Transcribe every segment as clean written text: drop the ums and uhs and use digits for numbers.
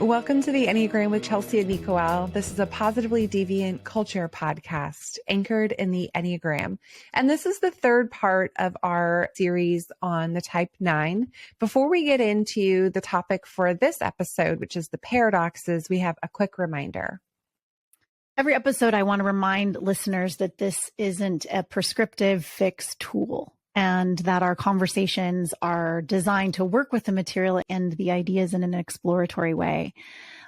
Welcome to the Enneagram with Chelsea and Nicole. This is a positively deviant culture podcast anchored in the Enneagram. And this is the third part of our series on the type 9. Before we get into the topic for this episode, which is the paradoxes, we have a quick reminder. Every episode, I want to remind listeners that this isn't a prescriptive fixed tool, and that our conversations are designed to work with the material and the ideas in an exploratory way.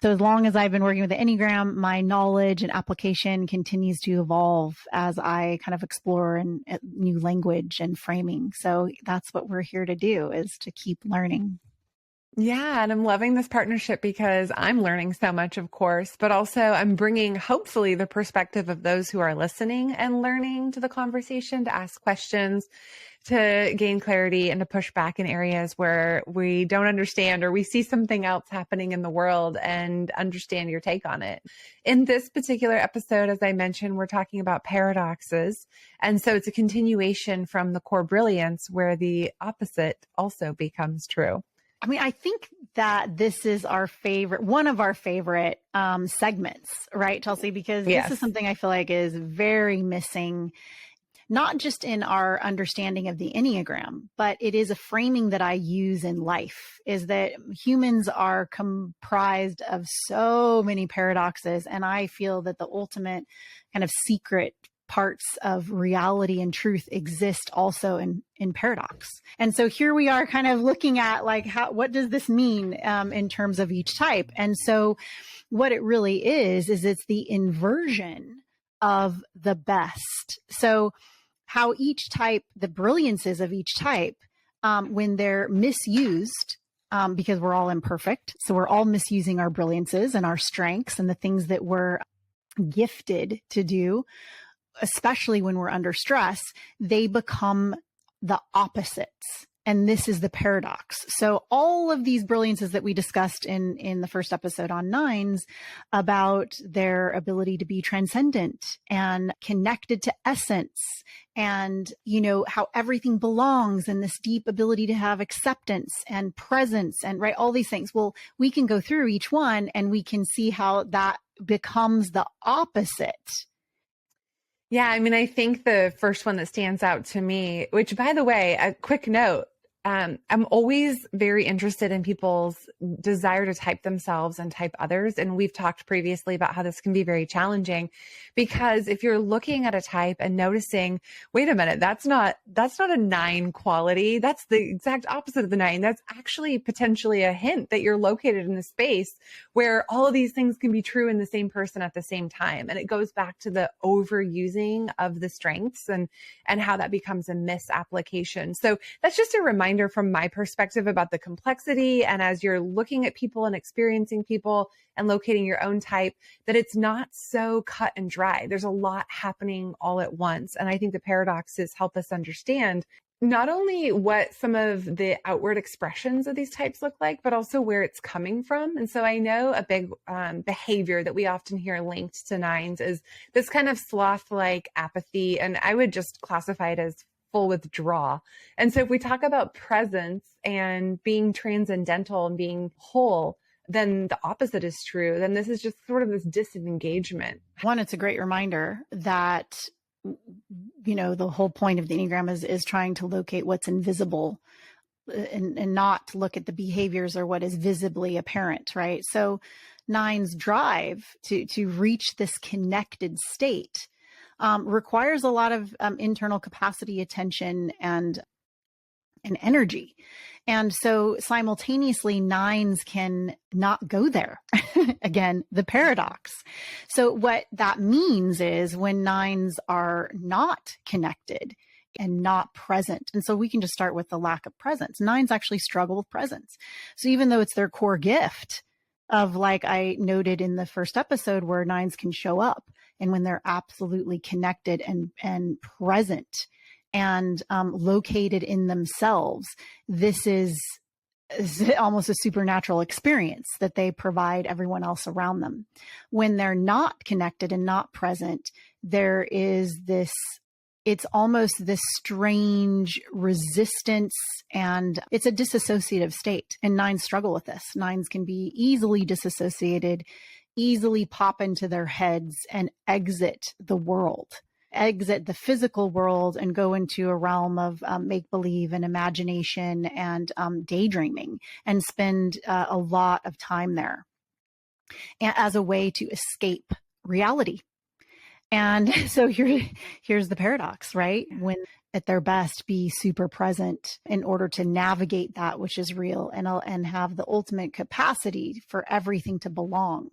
So as long as I've been working with the Enneagram, my knowledge and application continues to evolve as I kind of explore and new language and framing. So that's what we're here to do, is to keep learning. Yeah, and I'm loving this partnership because I'm learning so much, of course, but also I'm bringing hopefully the perspective of those who are listening and learning to the conversation, to ask questions, to gain clarity, and to push back in areas where we don't understand or we see something else happening in the world and understand your take on it. In this particular episode, as I mentioned, we're talking about paradoxes. And so it's a continuation from the core brilliance where the opposite also becomes true. I mean, I think that this is one of our favorite segments, right, Chelsea? Because Yes. This is something I feel like is very missing, not just in our understanding of the Enneagram, but it is a framing that I use in life, is that humans are comprised of so many paradoxes. And I feel that the ultimate kind of secret parts of reality and truth exist also in paradox. And so here we are kind of looking at like, what does this mean in terms of each type? And so what it really is it's the inversion of the best. So how each type, the brilliances of each type, when they're misused, because we're all imperfect. So we're all misusing our brilliances and our strengths and the things that we're gifted to do, especially when we're under stress, they become the opposites. And this is the paradox. So all of these brilliances that we discussed in the first episode on nines about their ability to be transcendent and connected to essence, and, how everything belongs, and this deep ability to have acceptance and presence and right, all these things. Well, we can go through each one and we can see how that becomes the opposite. Yeah, I mean, I think the first one that stands out to me, which, by the way, a quick note, I'm always very interested in people's desire to type themselves and type others. And we've talked previously about how this can be very challenging, because if you're looking at a type and noticing, wait a minute, that's not a 9 quality. That's the exact opposite of the 9. That's actually potentially a hint that you're located in a space where all of these things can be true in the same person at the same time. And it goes back to the overusing of the strengths and how that becomes a misapplication. So that's just a reminder from my perspective about the complexity. And as you're looking at people and experiencing people and locating your own type, that it's not so cut and dry. There's a lot happening all at once. And I think the paradoxes help us understand not only what some of the outward expressions of these types look like, but also where it's coming from. And so I know a big behavior that we often hear linked to 9s is this kind of sloth-like apathy. And I would just classify it as full withdrawal. And so if we talk about presence and being transcendental and being whole, then the opposite is true. Then this is just sort of this disengagement. One, it's a great reminder that, the whole point of the Enneagram is trying to locate what's invisible and not look at the behaviors or what is visibly apparent, right? So 9's drive to reach this connected state requires a lot of internal capacity, attention, and energy. And so simultaneously, 9s can not go there. Again, the paradox. So what that means is when 9s are not connected and not present. And so we can just start with the lack of presence. 9s actually struggle with presence. So even though it's their core gift of, like I noted in the first episode, where 9s can show up and when they're absolutely connected and present and located in themselves, this is almost a supernatural experience that they provide everyone else around them. When they're not connected and not present, there is this It's almost this strange resistance, and it's a disassociative state. And nines struggle with this. Nines can be easily disassociated, easily pop into their heads and exit the world, exit the physical world and go into a realm of make-believe and imagination and daydreaming, and spend a lot of time there as a way to escape reality. And so here's the paradox, right? When at their best, be super present in order to navigate that which is real, and have the ultimate capacity for everything to belong,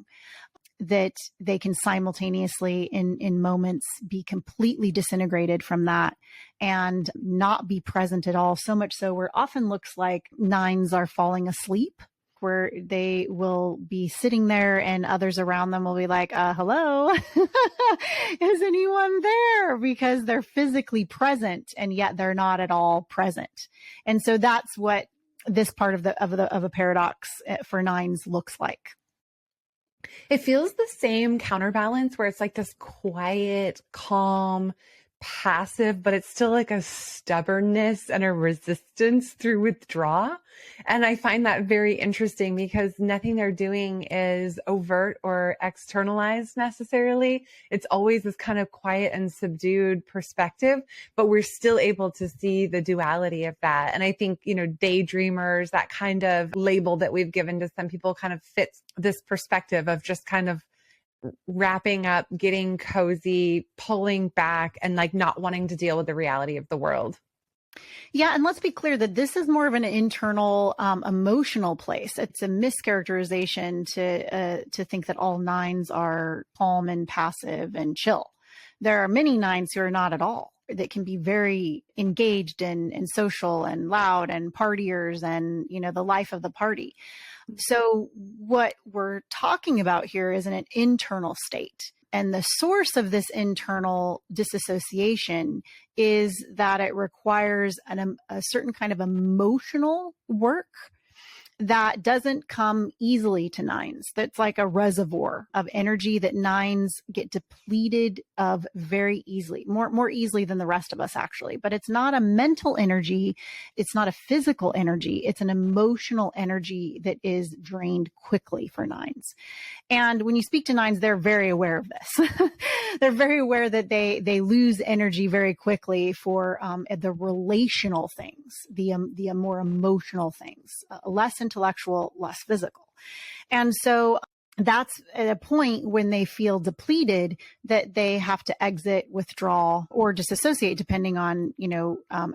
that they can simultaneously in moments be completely disintegrated from that and not be present at all. So much so where it often looks like nines are falling asleep, where they will be sitting there and others around them will be like, hello, is anyone there? Because they're physically present and yet they're not at all present. And so that's what this part of a paradox for nines looks like. It feels the same counterbalance where it's like this quiet, calm, passive, but it's still like a stubbornness and a resistance through withdrawal. And I find that very interesting because nothing they're doing is overt or externalized necessarily. It's always this kind of quiet and subdued perspective, but we're still able to see the duality of that. And I think, daydreamers, that kind of label that we've given to some people kind of fits this perspective of just kind of wrapping up, getting cozy, pulling back, and like not wanting to deal with the reality of the world. Yeah. And let's be clear that this is more of an internal, emotional place. It's a mischaracterization to think that all nines are calm and passive and chill. There are many nines who are not at all, that can be very engaged and social and loud and partiers and, the life of the party. So what we're talking about here is an internal state. And the source of this internal disassociation is that it requires a certain kind of emotional work that doesn't come easily to nines. That's like a reservoir of energy that nines get depleted of very easily, more easily than the rest of us actually. But it's not a mental energy. It's not a physical energy. It's an emotional energy that is drained quickly for nines. And when you speak to nines, they're very aware of this. They're very aware that they lose energy very quickly for the relational things, the more emotional things, less intellectual, less physical. And so that's at a point when they feel depleted that they have to exit, withdraw, or disassociate, depending on,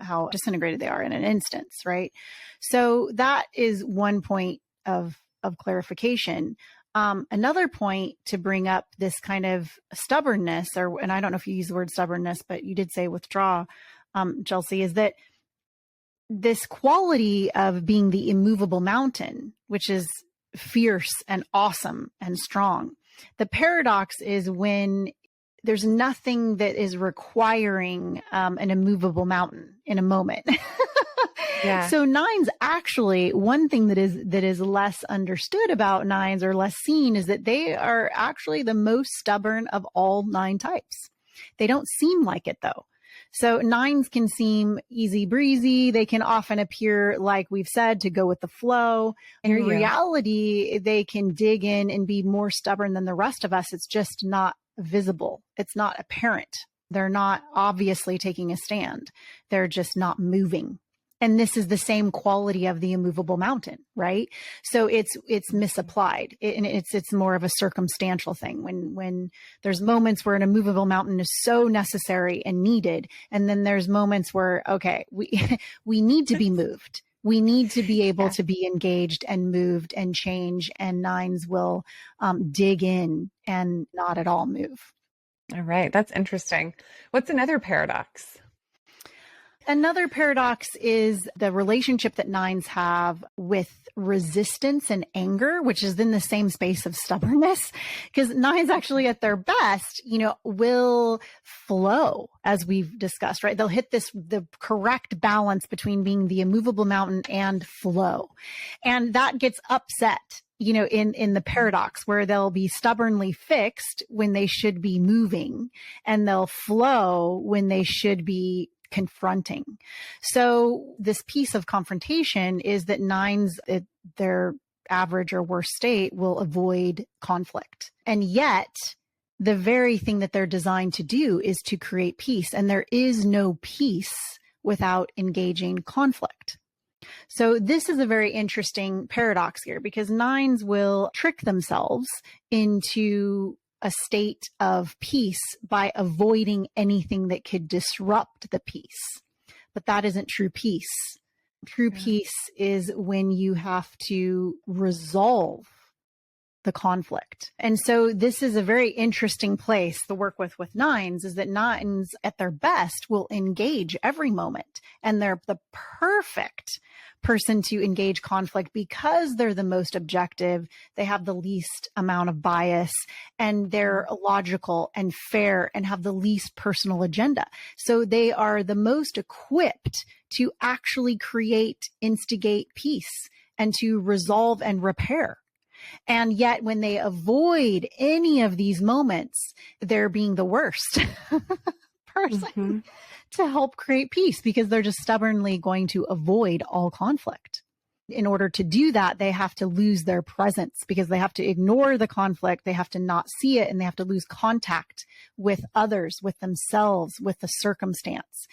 how disintegrated they are in an instance, right? So that is one point of clarification. Another point to bring up this kind of stubbornness, and I don't know if you use the word stubbornness, but you did say withdraw, Chelsea, is that this quality of being the immovable mountain, which is fierce and awesome and strong. The paradox is when there's nothing that is requiring an immovable mountain in a moment. Yeah. So nines, actually, one thing that is less understood about nines, or less seen, is that they are actually the most stubborn of all 9 types. They don't seem like it though. So nines can seem easy breezy. They can often appear, like we've said, to go with the flow. In reality, they can dig in and be more stubborn than the rest of us. It's just not visible. It's not apparent. They're not obviously taking a stand. They're just not moving. And this is the same quality of the immovable mountain, right? So it's misapplied, and it's more of a circumstantial thing. When there's moments where an immovable mountain is so necessary and needed, and then there's moments where, okay, we need to be moved. We need to be able to be engaged and moved and change, and nines will dig in and not at all move. All right. That's interesting. What's another paradox? Another paradox is the relationship that nines have with resistance and anger, which is in the same space of stubbornness, because nines actually at their best, will flow, as we've discussed, right? They'll hit the correct balance between being the immovable mountain and flow. And that gets upset in the paradox where they'll be stubbornly fixed when they should be moving, and they'll flow when they should be confronting. So this piece of confrontation is that nines, their average or worst state, will avoid conflict. And yet the very thing that they're designed to do is to create peace. And there is no peace without engaging conflict. So this is a very interesting paradox here, because nines will trick themselves into a state of peace by avoiding anything that could disrupt the peace. But that isn't true peace. True peace is when you have to resolve the conflict. And so this is a very interesting place to work with nines, is that nines at their best will engage every moment. And they're the perfect person to engage conflict because they're the most objective. They have the least amount of bias, and they're logical and fair and have the least personal agenda. So they are the most equipped to actually create, instigate peace and to resolve and repair. And yet when they avoid any of these moments, they're being the worst person to help create peace, because they're just stubbornly going to avoid all conflict. In order to do that, they have to lose their presence, because they have to ignore the conflict. They have to not see it, and they have to lose contact with others, with themselves, with the circumstance.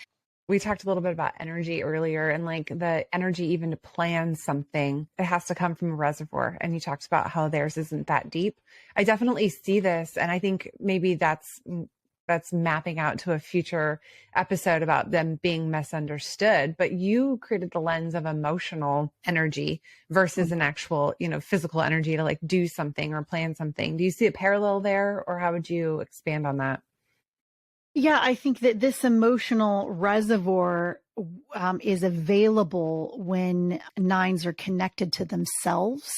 We talked a little bit about energy earlier, and like the energy even to plan something, it has to come from a reservoir. And you talked about how theirs isn't that deep. I definitely see this. And I think maybe that's mapping out to a future episode about them being misunderstood. But you created the lens of emotional energy versus an actual, physical energy to like do something or plan something. Do you see a parallel there, or how would you expand on that? Yeah, I think that this emotional reservoir is available when nines are connected to themselves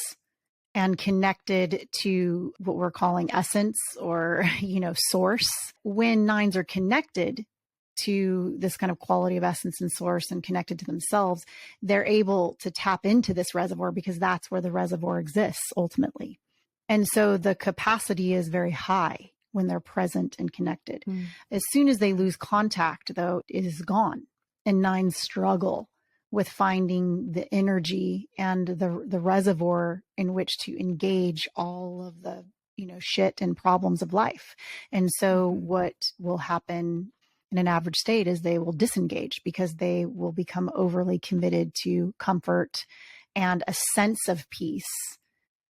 and connected to what we're calling essence, or, source. When nines are connected to this kind of quality of essence and source and connected to themselves, they're able to tap into this reservoir, because that's where the reservoir exists ultimately. And so the capacity is very high when they're present and connected. As soon as they lose contact, though, it is gone. And nines struggle with finding the energy and the reservoir in which to engage all of the, shit and problems of life. And so what will happen in an average state is they will disengage, because they will become overly committed to comfort and a sense of peace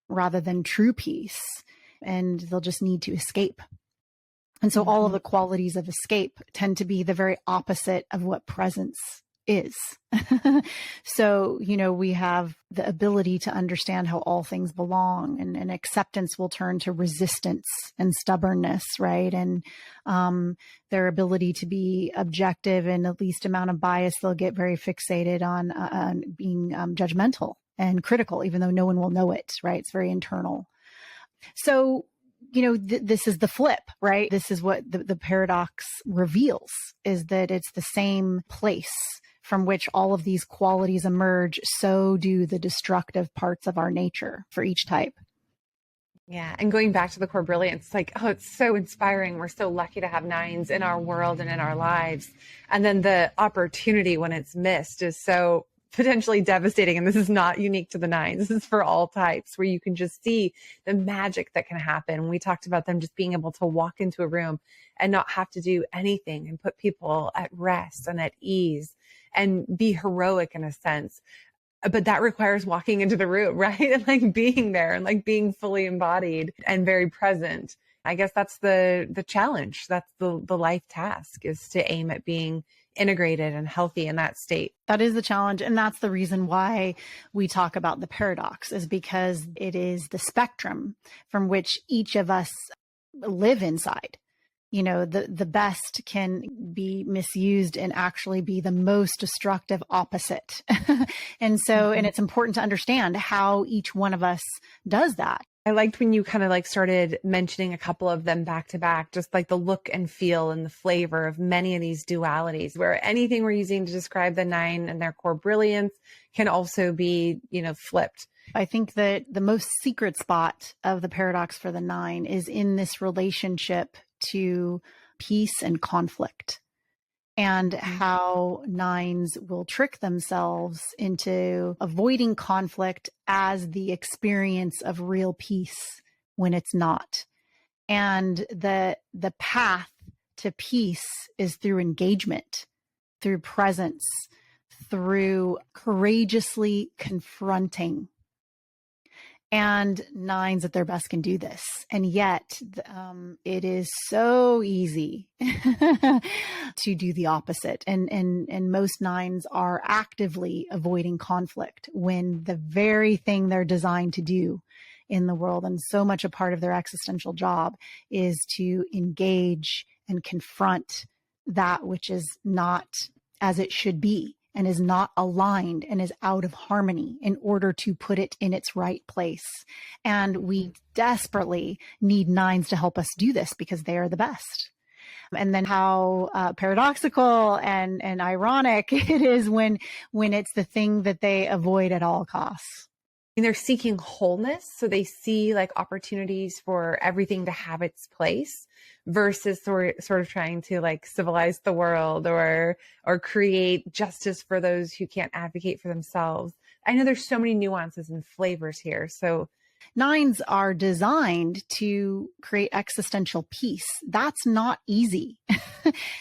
rather than true peace. And they'll just need to escape. And so all of the qualities of escape tend to be the very opposite of what presence is. So, we have the ability to understand how all things belong, and acceptance will turn to resistance and stubbornness, right? And their ability to be objective and the least amount of bias, they'll get very fixated on being judgmental and critical, even though no one will know it, right? It's very internal. So, this is the flip, right? This is what the paradox reveals, is that it's the same place from which all of these qualities emerge. So do the destructive parts of our nature for each type. Yeah. And going back to the core brilliance, like, oh, it's so inspiring. We're so lucky to have nines in our world and in our lives. And then the opportunity when it's missed is so potentially devastating. And this is not unique to the nines. This is for all types, where you can just see the magic that can happen. We talked about them just being able to walk into a room and not have to do anything, and put people at rest and at ease and be heroic in a sense. But that requires walking into the room, right? And like being there and like being fully embodied and very present. I guess that's the challenge. That's the life task, is to aim at being integrated and healthy in that state. That is the challenge. And that's the reason why we talk about the paradox, is because it is the spectrum from which each of us live inside. The best can be misused and actually be the most destructive opposite. And so, and it's important to understand how each one of us does that. I liked when you kind of like started mentioning a couple of them back to back, just like the look and feel and the flavor of many of these dualities, where anything we're using to describe the nine and their core brilliance can also be, flipped. I think that the most secret spot of the paradox for the nine is in this relationship to peace and conflict, and how nines will trick themselves into avoiding conflict as the experience of real peace when it's not. And the path to peace is through engagement, through presence, through courageously confronting. And nines at their best can do this. And yet it is so easy to do the opposite. And most nines are actively avoiding conflict when the very thing they're designed to do in the world, and so much a part of their existential job, is to engage and confront that which is not as it should be, and is not aligned and is out of harmony, in order to put it in its right place. And we desperately need nines to help us do this, because they are the best. And then how paradoxical and ironic it is when it's the thing that they avoid at all costs. And they're seeking wholeness. So they see like opportunities for everything to have its place, versus sort of trying to like civilize the world or create justice for those who can't advocate for themselves. I know there's so many nuances and flavors here. So nines are designed to create existential peace. That's not easy.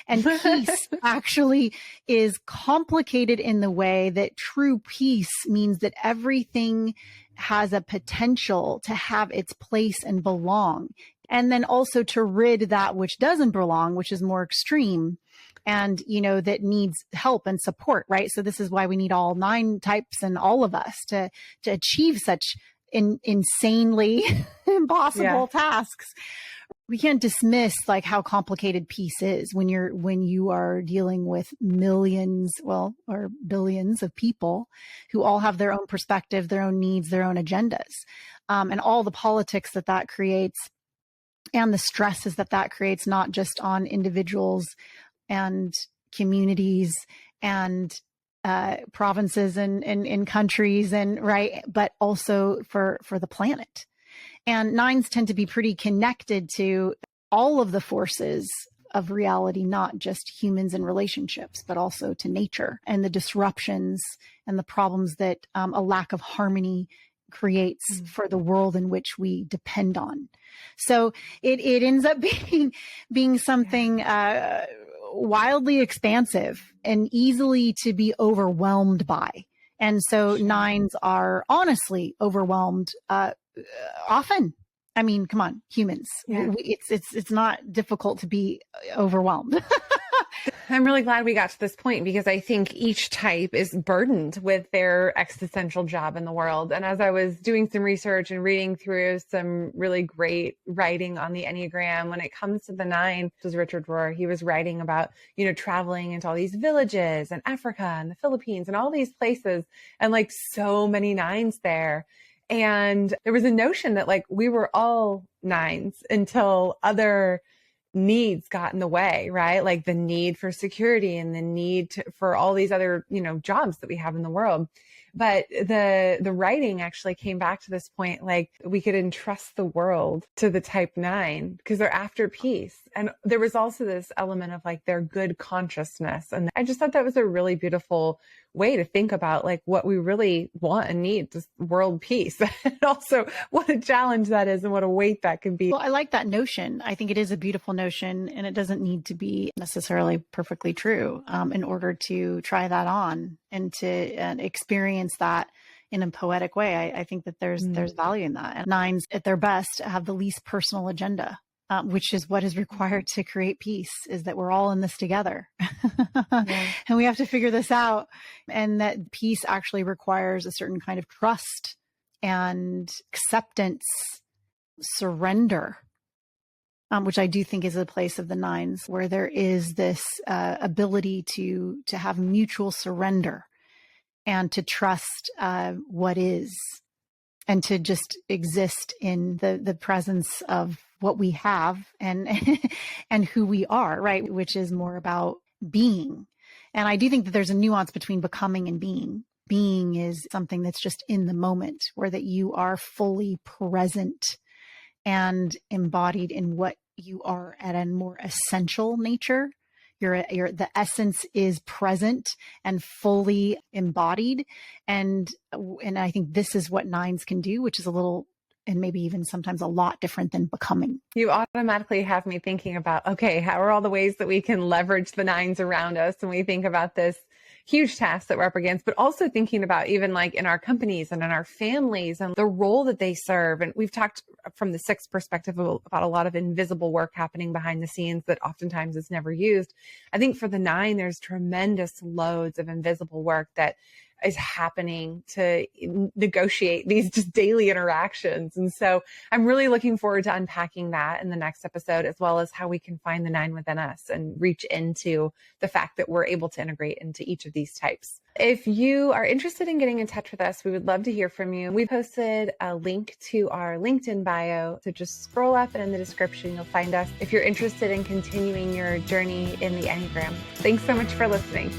And peace actually is complicated in the way that true peace means that everything has a potential to have its place and belong. And then also to rid that which doesn't belong, which is more extreme, and, that needs help and support, right? So this is why we need all nine types and all of us to achieve such insanely impossible tasks. We can't dismiss like how complicated peace is when you are dealing with millions, or billions of people who all have their own perspective, their own needs, their own agendas, and all the politics that creates, and the stresses that creates, not just on individuals and communities and provinces and countries, and right, but also for the planet. And nines tend to be pretty connected to all of the forces of reality, not just humans and relationships, but also to nature and the disruptions and the problems that a lack of harmony creates for the world in which we depend on. So it ends up being something wildly expansive and easily to be overwhelmed by. And so nines are honestly overwhelmed often. I mean, come on, humans. Yeah. It's not difficult to be overwhelmed. I'm really glad we got to this point, because I think each type is burdened with their existential job in the world. And as I was doing some research and reading through some really great writing on the Enneagram, when it comes to the nine, this was Richard Rohr, he was writing about, traveling into all these villages and Africa and the Philippines and all these places, and like so many nines there. And there was a notion that like we were all nines until other needs got in the way, right? Like the need for security and the need for all these other, jobs that we have in the world. But the writing actually came back to this point, like we could entrust the world to the type nine because they're after peace. And there was also this element of like their good consciousness. And I just thought that was a really beautiful way to think about like what we really want and need, just world peace. And also what a challenge that is and what a weight that can be. Well, I like that notion. I think it is a beautiful notion, and it doesn't need to be necessarily perfectly true in order to try that on and to experience that in a poetic way. I think that there's value in that. And nines at their best have the least personal agenda, which is what is required to create peace, is that we're all in this together. And we have to figure this out. And that peace actually requires a certain kind of trust and acceptance, surrender, which I do think is a place of the nines, where there is this ability to have mutual surrender and to trust what is, and to just exist in the presence of what we have and and who we are, right? Which is more about being. And I do think that there's a nuance between becoming and being. Being is something that's just in the moment, where that you are fully present and embodied in what you are at a more essential nature. The essence is present and fully embodied. And I think this is what nines can do, which is a little, and maybe even sometimes a lot different than becoming. You automatically have me thinking about, okay, how are all the ways that we can leverage the nines around us when we think about this huge task that we're up against, but also thinking about even like in our companies and in our families and the role that they serve. And we've talked from the six perspective about a lot of invisible work happening behind the scenes that oftentimes is never used. I think for the nine, there's tremendous loads of invisible work that is happening to negotiate these just daily interactions. And so I'm really looking forward to unpacking that in the next episode, as well as how we can find the nine within us and reach into the fact that we're able to integrate into each of these types. If you are interested in getting in touch with us, we would love to hear from you. We posted a link to our LinkedIn bio. So just scroll up and in the description, you'll find us if you're interested in continuing your journey in the Enneagram. Thanks so much for listening.